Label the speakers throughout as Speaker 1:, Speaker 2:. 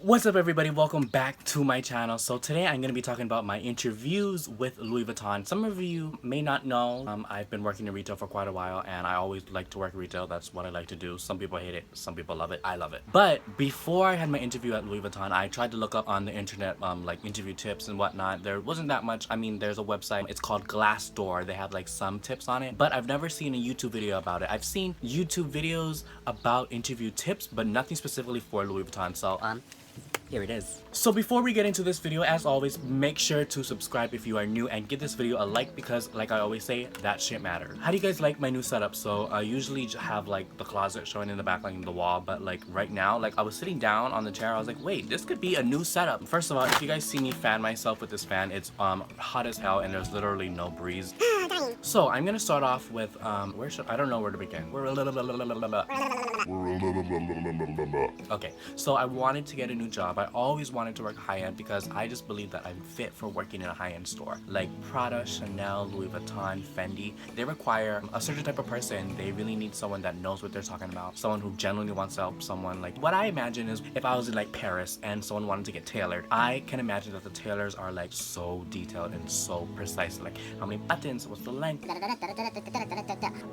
Speaker 1: What's up everybody, welcome back to my channel. So today I'm going to be talking about my interviews with Louis Vuitton. Some of you may not know, I've been working in retail for quite a while and I always like to work retail. That's what I like to do. Some people hate it, some people love it. I love it. But before I had my interview at Louis Vuitton, I tried to look up on the internet like interview tips and whatnot. There wasn't that much. I mean, there's a website, it's called Glassdoor. They have like some tips on it, but I've never seen a YouTube video about it. I've seen YouTube videos about interview tips, but nothing specifically for Louis Vuitton. So here it is. So before we get into this video, as always, make sure to subscribe if you are new and give this video a like because, like I always say, that shit matters. How do you guys like my new setup? So I usually have like the closet showing in the back, like in the wall, but like right now, like I was sitting down on the chair, I was like, wait, this could be a new setup. First of all, if you guys see me fan myself with this fan, it's hot as hell and there's literally no breeze. So I'm gonna start off with I don't know where to begin. Okay, so I wanted to get a new job. I always wanted to work high-end because I just believe that I'm fit for working in a high-end store. Like Prada, Chanel, Louis Vuitton, Fendi, they require a certain type of person. They really need someone that knows what they're talking about, someone who genuinely wants to help someone. Like what I imagine is if I was in like Paris and someone wanted to get tailored, I can imagine that the tailors are like so detailed and so precise, like how many buttons, what's the length,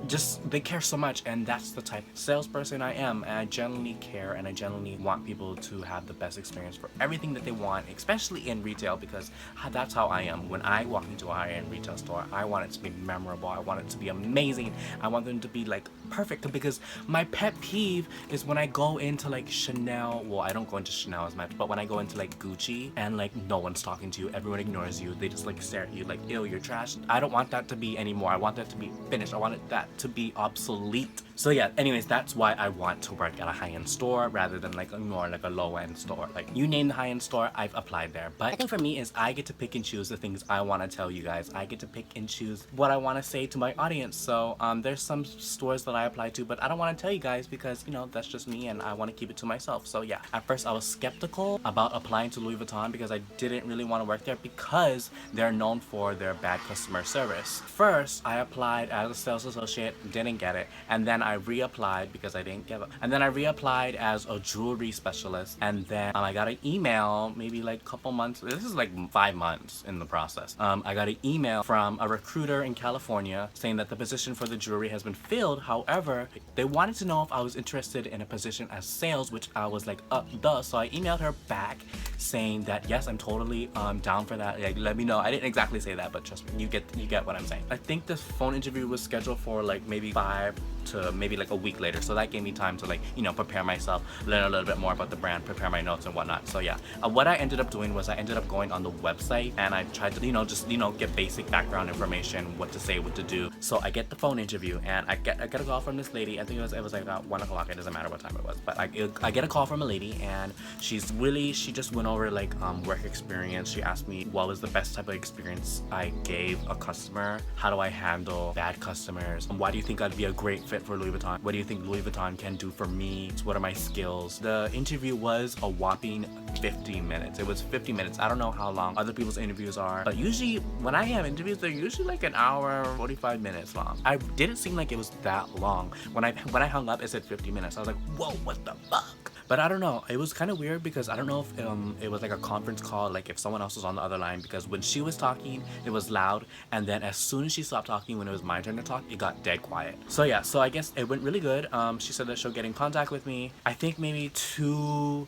Speaker 1: just they care so much. And that's the type of salesperson I am, and I genuinely care and I genuinely want people to have the best experience for everything that they want, especially in retail, because that's how I am. When I walk into a high-end retail store, I want it to be memorable, I want it to be amazing, I want them to be like perfect. Because my pet peeve is when I go into like Chanel, well, I don't go into Chanel as much, but when I go into like Gucci and like no one's talking to you, everyone ignores you, they just like stare at you like, ew, you're trash. I don't want that to be anymore. I want that to be finished. I want that to be obsolete. So yeah, anyways, that's why I want to work at a high-end store rather than like more like a low-end store. Like you name the high-end store, I've applied there. But the thing for me is I get to pick and choose the things I want to tell you guys. I get to pick and choose what I want to say to my audience. So there's some stores that I apply to, but I don't want to tell you guys because, you know, that's just me and I want to keep it to myself. So yeah, at first I was skeptical about applying to Louis Vuitton because I didn't really want to work there because they're known for their bad customer service. First, I applied as a sales associate, didn't get it, and then I reapplied because I didn't give up. And then I reapplied as a jewelry specialist, and then I got an email maybe like a couple months, this is like 5 months in the process. I got an email from a recruiter in California saying that the position for the jewelry has been filled. However, they wanted to know if I was interested in a position as sales, which I was like, duh. So I emailed her back saying that yes, I'm totally down for that. Like, let me know. I didn't exactly say that, but trust me, you get what I'm saying. I think this phone interview was scheduled for like maybe 5 to maybe like a week later, so that gave me time to like, you know, prepare myself, learn a little bit more about the brand, prepare my notes and whatnot. So yeah, what I ended up doing was I ended up going on the website and I tried to, you know, just, you know, get basic background information, what to say, what to do. So I get the phone interview and I get a call from this lady. I think it was like about 1 o'clock. It doesn't matter what time it was, but I get a call from a lady and she just went over like work experience. She asked me what was the best type of experience I gave a customer, how do I handle bad customers, why do you think I'd be a great fit for Louis Vuitton, what do you think Louis Vuitton can do for me, what are my skills. The interview was a whopping 50 minutes. It was 50 minutes. I don't know how long other people's interviews are, but usually when I have interviews, they're usually like an hour, 45 minutes long. I didn't seem like it was that long. When I hung up, it said 50 minutes. I was like, whoa, what the fuck? But I don't know, it was kind of weird because I don't know if it was like a conference call, like if someone else was on the other line, because when she was talking, it was loud, and then as soon as she stopped talking, when it was my turn to talk, it got dead quiet. So yeah, so I guess it went really good. She said that she'll get in contact with me, I think maybe 3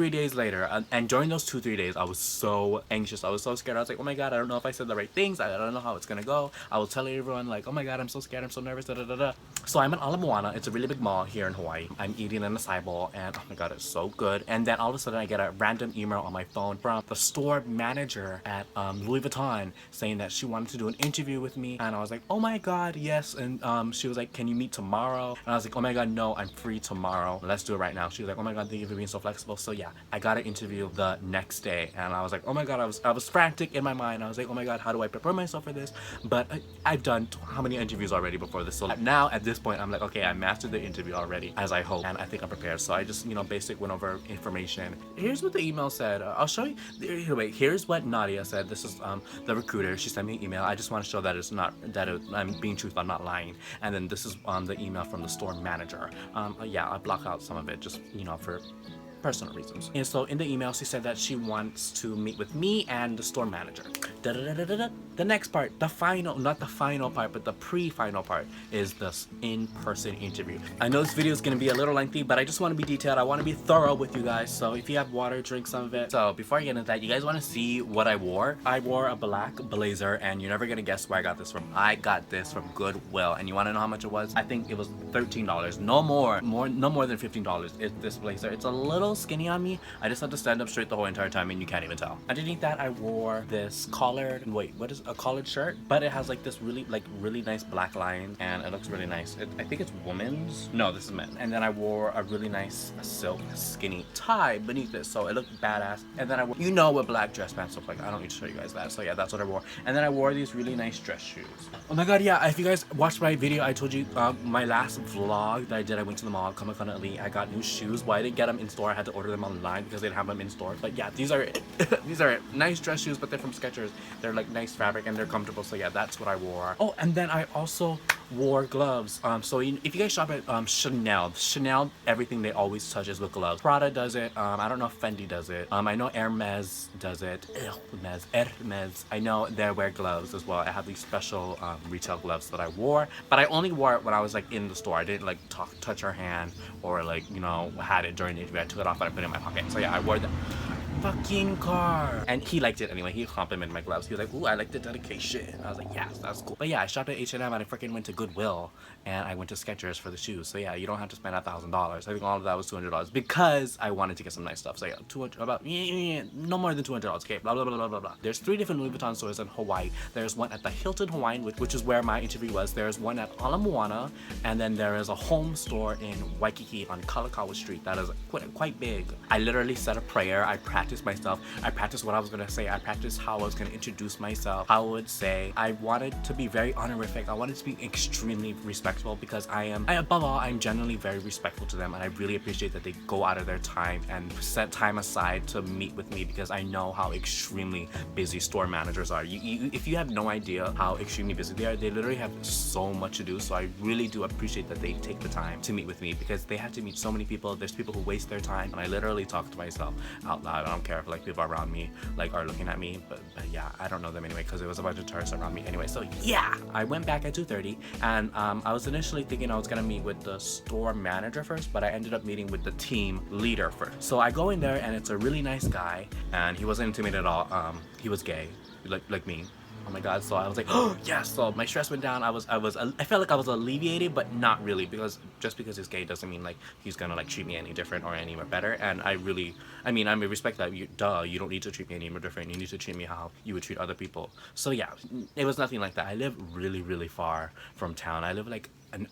Speaker 1: days later, and during those 3 days, I was so anxious, I was so scared. I was like, oh my god, I don't know if I said the right things, I don't know how it's gonna go. I will tell everyone like, oh my god, I'm so scared, I'm so nervous, da da da da. So I'm at Ala Moana, it's a really big mall here in Hawaii. I'm eating an acai bowl, and oh my god, it's so good. And then all of a sudden I get a random email on my phone from the store manager at Louis Vuitton saying that she wanted to do an interview with me, and I was like, oh my god, yes. And she was like, can you meet tomorrow? And I was like, oh my god, no, I'm free tomorrow, let's do it right now. She was like, oh my god, thank you for being so flexible. So yeah, I got an interview the next day, and I was like, oh my god, I was frantic in my mind. I was like, oh my god, how do I prepare myself for this? But I've done how many interviews already before this, so now at this point I'm like, okay, I mastered the interview already, as I hope, and I think I'm prepared. So I just, you know, basic went over information. Here's what the email said. I'll show you. Wait, here's what Nadia said. This is the recruiter. She sent me an email. I just want to show that it's not I'm being truthful, I'm not lying. And then this is the email from the store manager. Yeah, I block out some of it just, you know, for personal reasons. And so in the email, she said that she wants to meet with me and the store manager. Da-da-da-da-da-da. The next part, the final, not the final part, but the pre-final part is this in-person interview. I know this video is going to be a little lengthy, but I just want to be detailed. I want to be thorough with you guys. So if you have water, drink some of it. So before I get into that, you guys want to see what I wore? I wore a black blazer, and you're never going to guess where I got this from. I got this from Goodwill, and you want to know how much it was? I think it was $13. No more than $15. It's this blazer. It's a little skinny on me. I just had to stand up straight the whole entire time, and you can't even tell. Underneath that, I wore this collared, wait, what is a collared shirt? But it has like this really nice black line, and it looks really nice. I think it's women's. No, this is men. And then I wore a really nice silk skinny tie beneath this, so it looked badass. And then I wore, you know what black dress pants look like. I don't need to show you guys that. So yeah, that's what I wore. And then I wore these really nice dress shoes. Oh my god, yeah, if you guys watched my video, I told you my last vlog that I did, I went to the mall, Comic-Con Elite. I got new shoes. Well, I didn't get them in store. I had to order them online because they didn't have them in store. But yeah, these are it. These are it. Nice dress shoes, but they're from Skechers. They're like nice fabric and they're comfortable. So yeah, that's what I wore. Oh, and then I also wore gloves. So if you guys shop at Chanel, everything they always touch is with gloves. Prada does it. I don't know if Fendi does it. I know Hermes does it. Hermes. I know they wear gloves as well. I have these special retail gloves that I wore, but I only wore it when I was like in the store. I didn't like touch her hand or like, you know, had it during the interview. I took it off and I put it in my pocket. So yeah, I wore that fucking car, and he liked it anyway. He complimented my gloves. He was like, ooh, I like the dedication. I was like, yes, that's cool. But yeah, I shopped at H&M and I freaking went to Goodwill and I went to Skechers for the shoes. So yeah, you don't have to spend $1,000. I think all of that was $200 because I wanted to get some nice stuff. So yeah, no more than $200. Okay, blah blah blah blah blah blah. There's 3 different Louis Vuitton stores in Hawaii. There's one at the Hilton Hawaiian, which is where my interview was. There's one at Ala Moana, and then there is a home store in Waikiki on Kalakaua Street that is quite big. I literally said a prayer. I practiced myself. I practiced what I was gonna say. I practiced how I was gonna introduce myself. I would say I wanted to be very honorific. I wanted to be extremely respectful because above all, I'm generally very respectful to them, and I really appreciate that they go out of their time and set time aside to meet with me because I know how extremely busy store managers are. If you have no idea how extremely busy they are, they literally have so much to do. So I really do appreciate that they take the time to meet with me because they have to meet so many people. There's people who waste their time, and I literally talk to myself out loud. I don't care if like people around me like are looking at me, but yeah, I don't know them anyway because it was a bunch of tourists around me anyway. So yeah, I went back at 2:30, and I was initially thinking I was gonna meet with the store manager first, but I ended up meeting with the team leader first. So I go in there, and it's a really nice guy, and he wasn't intimidated at all. He was gay, like me. Oh my god, so I was like, oh yes, so my stress went down. I felt like I was alleviated, but not really, because just because he's gay doesn't mean like he's gonna like treat me any different or any more better. And I respect that. You don't need to treat me any more different. You need to treat me how you would treat other people. So yeah, it was nothing like that. I live really far from town. I live like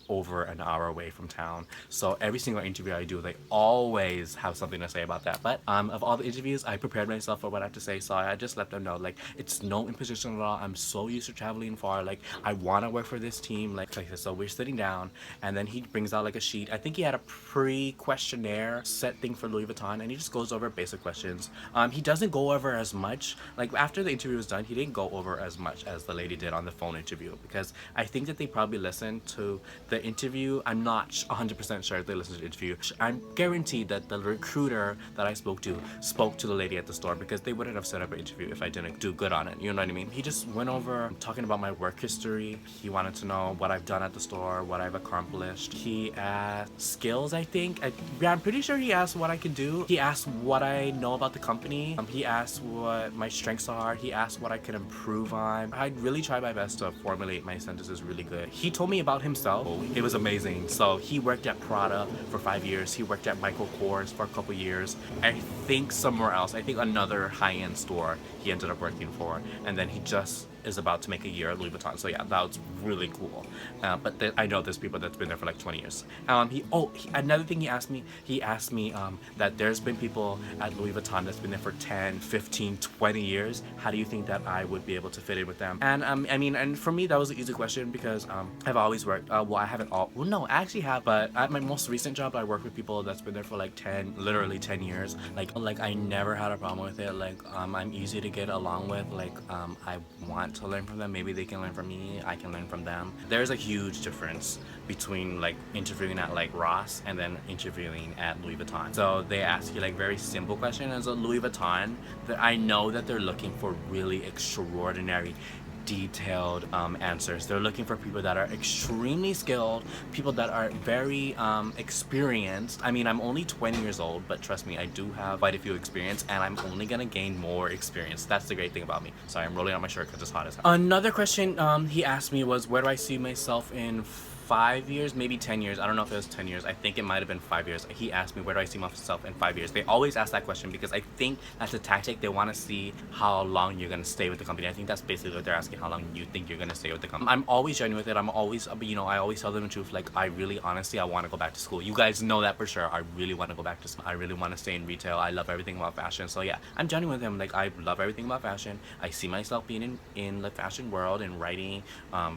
Speaker 1: over an hour away from town, so every single interview I do, they always have something to say about that. But of all the interviews, I prepared myself for what I have to say, so I just let them know like it's no imposition at all. I'm so used to traveling far, like I want to work for this team, like this. So we're sitting down, and then he brings out like a sheet. I think he had a pre-questionnaire set thing for Louis Vuitton, and he just goes over basic questions. He doesn't go over as much, like after the interview was done, he didn't go over as much as the lady did on the phone interview, because I think that they probably listened to the interview. I'm not 100% sure if they listened to the interview. I'm guaranteed that the recruiter that I spoke to the lady at the store, because they wouldn't have set up an interview if I didn't do good on it. You know what I mean? He just went over talking about my work history. He wanted to know what I've done at the store, what I've accomplished. He asked skills, I think. I'm pretty sure he asked what I can do. He asked what I know about the company. He asked what my strengths are. He asked what I could improve on. I really tried my best to formulate my sentences really good. He told me about himself. It was amazing. So he worked at Prada for 5 years. He worked at Michael Kors for a couple years. I think somewhere else. I think another high-end store he ended up working for. And then he just is about to make a year at Louis Vuitton. So yeah, that was really cool. But I know there's people that's been there for like 20 years. Another thing he asked me that there's been people at Louis Vuitton that's been there for 10, 15, 20 years. How do you think that I would be able to fit in with them? And and for me, that was an easy question because I've always worked, I haven't no, I actually have, but at my most recent job, I worked with people that's been there for like literally 10 years. Like I never had a problem with it. Like, I'm easy to get along with. Like, I want want to learn from them. Maybe they can learn from me, I can learn from them. There's a huge difference between like interviewing at like Ross and then interviewing at Louis Vuitton. So they ask you like very simple questions. As a Louis Vuitton, that I know that they're looking for really extraordinary detailed answers. They're looking for people that are extremely skilled, people that are very experienced. I mean, I'm only 20 years old, but trust me, I do have quite a few experience, and I'm only gonna gain more experience. That's the great thing about me. Sorry, I'm rolling out my shirt because it's hot as hell. Another question he asked me was, where do I see myself in 5 years, maybe 10 years. I don't know if it was 10 years. I think it might have been 5 years. He asked me, where do I see myself in 5 years? They always ask that question because I think that's a tactic. They want to see how long you're going to stay with the company. I think that's basically what they're asking, how long you think you're going to stay with the company. I'm always genuine with it. I'm always, you know, I always tell them the truth. Like, I really, honestly, I want to go back to school. You guys know that for sure. I really want to go back to school. I really want to stay in retail. I love everything about fashion. So yeah, I'm genuine with him. Like, I love everything about fashion. I see myself being in the fashion world and writing,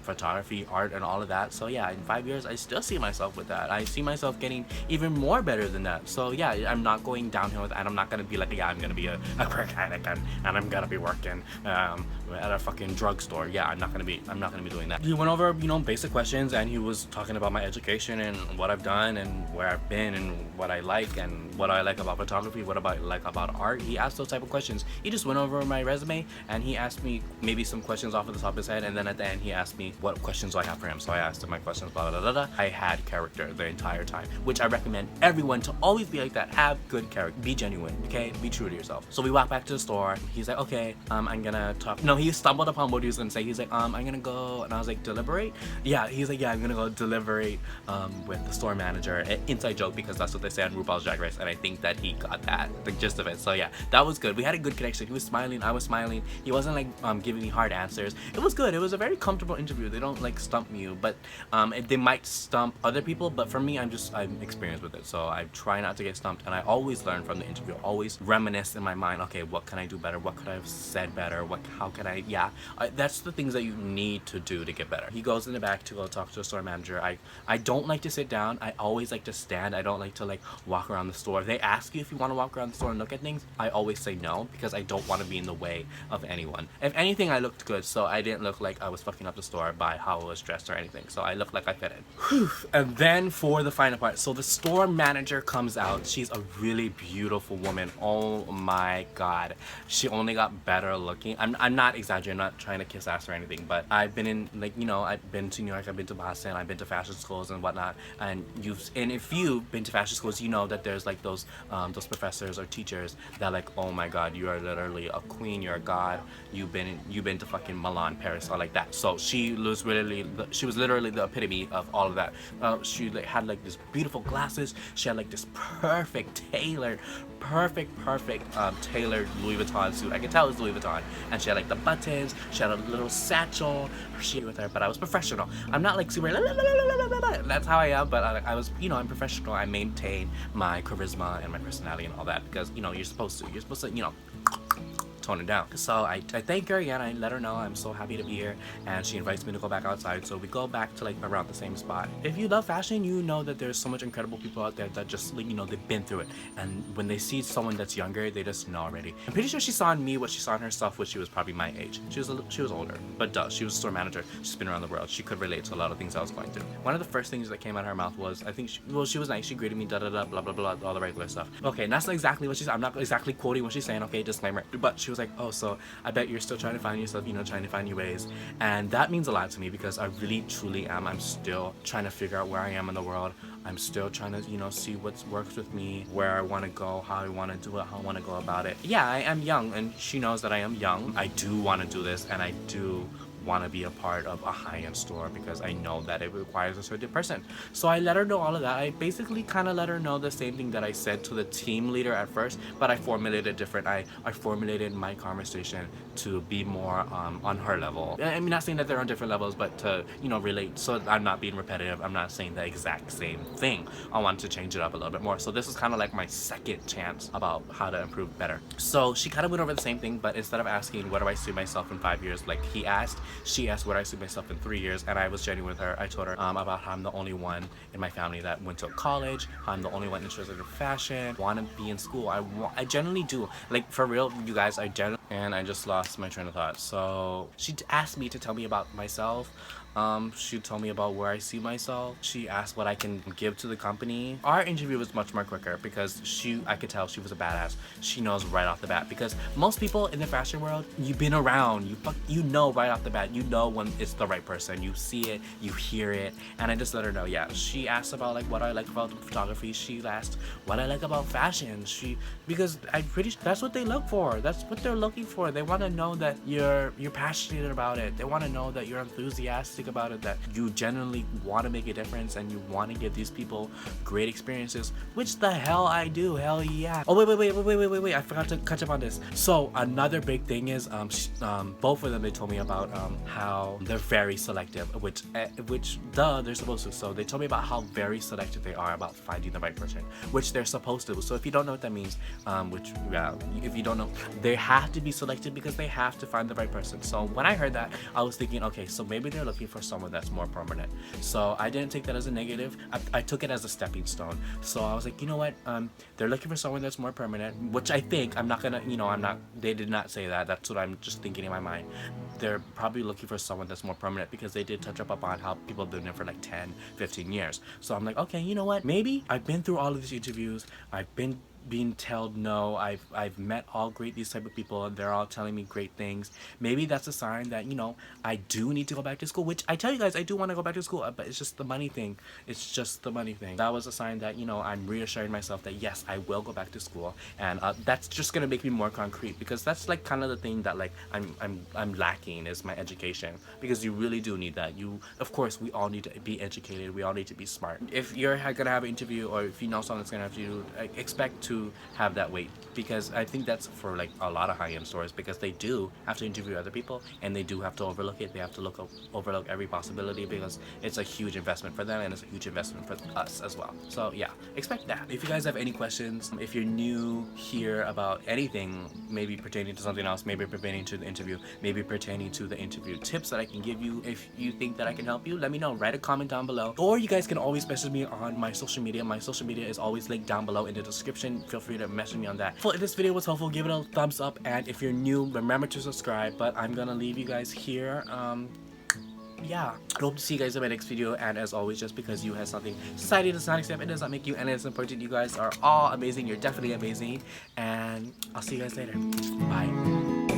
Speaker 1: photography, art, and all of that. So yeah, in 5 years, I still see myself with that. I see myself getting even more better than that. So yeah, I'm not going downhill with that. And I'm not gonna be like, yeah, I'm gonna be a crack addict and I'm gonna be working at a fucking drugstore. Yeah, I'm not gonna be doing that. He went over, you know, basic questions, and he was talking about my education and what I've done and where I've been and what I like and what I like about photography, what I like about art. He asked those type of questions. He just went over my resume and he asked me maybe some questions off of the top of his head, and then at the end he asked me what questions do I have for him. So I asked him my questions, blah blah blah blah. I had character the entire time, which I recommend everyone to always be like that. Have good character, be genuine, okay, be true to yourself. So we walked back to the store. He's like, okay, I'm gonna talk. No, he stumbled upon what he was gonna say. He's like, I'm gonna go, and I was like, deliberate? Yeah, he's like, yeah, I'm gonna go deliberate with the store manager. Inside joke, because that's what they say on RuPaul's Drag Race, and I think that he got that, the gist of it. So yeah, that was good. We had a good connection. He was smiling, I was smiling. He wasn't like giving me hard answers. It was good. It was a very comfortable interview. They don't like stump you, but they might stump other people, but for me, I'm experienced with it, so I try not to get stumped, and I always learn from the interview. Always reminisce in my mind, okay, what can I do better? What could I have said better? How can I, yeah, that's the things that you need to do to get better. He goes in the back to go talk to the store manager. I don't like to sit down. I always like to stand. I don't like to like walk around the store. If they ask you if you want to walk around the store and look at things, I always say no, because I don't want to be in the way of anyone. If anything, I looked good, so I didn't look like I was fucking up the store by how I was dressed or anything, so I looked like I fit in. Whew. And then for the final part, so the store manager comes out. She's a really beautiful woman. Oh my god, she only got better looking. I'm not exaggerating, I'm not trying to kiss ass or anything, but I've been in, like, you know, I've been to New York, I've been to Boston, I've been to fashion schools and whatnot, and if you've been to fashion schools, you know that there's like those professors or teachers that like, oh my god, you are literally a queen, you're a god, you've been to fucking Milan, Paris, or like that. So she was literally the epitome of all of that. She like had like this beautiful glasses. She had like this perfect tailored Louis Vuitton suit. I could tell it was Louis Vuitton. And she had like the buttons. She had a little satchel. She with her, but I was professional. I'm not like super. That's how I am. But I was, you know, I'm professional. I maintain my charisma and my personality and all that, because, you know, you're supposed to, you know, tone it down. So I thank her again. I let her know I'm so happy to be here, and she invites me to go back outside. So we go back to like around the same spot. If you love fashion, you know that there's so much incredible people out there that just, like, you know, they've been through it, and when they see someone that's younger, they just know already. I'm pretty sure she saw in me what she saw in herself when she was probably my age. She was older, but she was a store manager. She's been around the world. She could relate to a lot of things I was going through. One of the first things that came out of her mouth was, I think she was nice. She greeted me, da da da, blah blah blah, all the regular stuff. Okay, and that's not exactly what she said. I'm not exactly quoting what she's saying. Okay, disclaimer. But she was like, oh, so I bet you're still trying to find yourself, you know, trying to find new ways. And that means a lot to me, because I really truly am. I'm still trying to figure out where I am in the world. I'm still trying to, you know, see what works with me, where I want to go, how I want to do it, how I want to go about it. Yeah, I am young, and she knows that I am young. I do want to do this, and I do want to be a part of a high-end store, because I know that it requires a certain person. So I let her know all of that. I basically kind of let her know the same thing that I said to the team leader at first, but I formulated it different. I formulated my conversation to be more on her level. I'm not saying that they're on different levels, but to, you know, relate, so I'm not being repetitive. I'm not saying the exact same thing. I wanted to change it up a little bit more. So this is kind of like my second chance about how to improve better. So she kind of went over the same thing, but instead of asking where do I see myself in 5 years, like he asked, She asked where I see myself in 3 years, and I was genuine with her. I told her about how I'm the only one in my family that went to college, how I'm the only one interested in fashion, want to be in school. I generally do. Like, for real, you guys, I generally, and I just lost my train of thought. So she asked me to tell me about myself. She told me about where I see myself. She asked what I can give to the company. Our interview was much more quicker because I could tell she was a badass. She knows right off the bat, because most people in the fashion world, you've been around, you know right off the bat, you know when it's the right person. You see it, you hear it, and I just let her know. Yeah, she asked about like what I like about photography. She asked what I like about fashion. Because I'm pretty sure that's what they look for. That's what they're looking for. They want to know that you're passionate about it. They want to know that you're enthusiastic about it, that you genuinely want to make a difference and you want to give these people great experiences, which the hell I do. Hell yeah. Oh, wait. I forgot to catch up on this. So another big thing is both of them, they told me about how they're very selective, which they're supposed to. So they told me about how very selective they are about finding the right person, which they're supposed to. So if you don't know what that means, if you don't know, they have to be selective because they have to find the right person. So when I heard that, I was thinking, okay, so maybe they're looking for someone that's more permanent. So I didn't take that as a negative. I took it as a stepping stone. So I was like, you know what, they're looking for someone that's more permanent, which I think, they did not say that. That's what I'm just thinking in my mind. They're probably looking for someone that's more permanent because they did touch up upon how people have been there for like 10, 15 years. So I'm like, okay, you know what, maybe I've been through all of these interviews. I've been being told no. I've met all these type of people, and they're all telling me great things. Maybe that's a sign that, I do need to go back to school, which I tell you guys, I do want to go back to school, but it's just the money thing. That was a sign that, I'm reassuring myself that yes, I will go back to school, and that's just gonna make me more concrete, because that's like kind of the thing that like I'm lacking, is my education, because you really do need that. Of course, we all need to be educated, we all need to be smart. If you're gonna have an interview, or if you know someone that's gonna have to, expect to have that weight, because I think that's for like a lot of high-end stores, because they do have to interview other people, and they do have to overlook it. They have to overlook every possibility, because it's a huge investment for them, and it's a huge investment for us as well. So yeah, expect that. If you guys have any questions, if you're new here about anything, maybe pertaining to something else, maybe pertaining to the interview, maybe pertaining to the interview tips that I can give you, if you think that I can help you, let me know. Write a comment down below, or you guys can always message me on my social media. My social media is always linked down below in the description. Feel free to message me on that. If this video was helpful, give it a thumbs up, and if you're new, remember to subscribe. But I'm gonna leave you guys here. Yeah, I hope to see you guys in my next video, and as always, just because you have something society does not accept, it does not make you, and it's important. You guys are all amazing. You're definitely amazing, and I'll see you guys later. Bye.